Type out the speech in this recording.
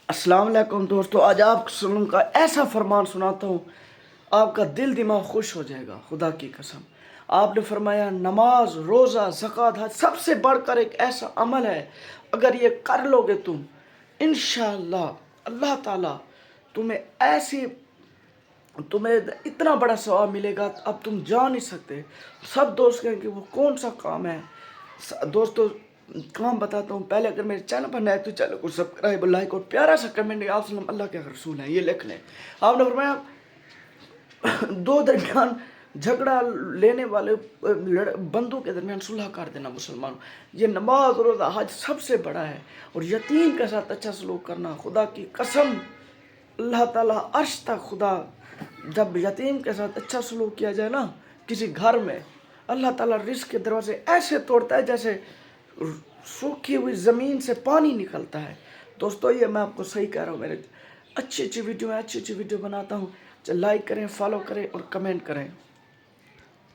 السلام علیکم دوستو، آج آپ سلم کا ایسا فرمان سناتا ہوں، آپ کا دل دماغ خوش ہو جائے گا خدا کی قسم۔ آپ نے فرمایا نماز، روزہ، زکوٰۃ، حج سب سے بڑھ کر ایک ایسا عمل ہے، اگر یہ کر لو گے تم، انشاءاللہ اللہ تعالیٰ تمہیں اتنا بڑا ثواب ملے گا، اب تم جان نہیں سکتے۔ سب دوست کہیں کہ وہ کون سا کام ہے؟ دوستو کام بتاتا ہوں۔ پہلے اگر میرے چینل پر نئے تو چینل کو سبسکرائب، لائک اور پیارا سا کمنٹ، آپ وسلم اللہ کے رسول ہیں، یہ لکھ لیں۔ آپ نے فرمایا دو درمیان جھگڑا لینے والے بندوں کے درمیان صلح کر دینا مسلمانوں۔ یہ نماز، روزہ، حج سب سے بڑا ہے، اور یتیم کے ساتھ اچھا سلوک کرنا، خدا کی قسم اللہ تعالیٰ عرش تک، خدا جب یتیم کے ساتھ اچھا سلوک کیا جائے نا کسی گھر میں، اللہ تعالیٰ رزق کے دروازے ایسے توڑتا ہے جیسے سوکھی ہوئی زمین سے پانی نکلتا ہے۔ دوستو یہ میں آپ کو صحیح کہہ رہا ہوں، میرے اچھی ویڈیو بناتا ہوں، لائک کریں، فالو کریں اور کمنٹ کریں۔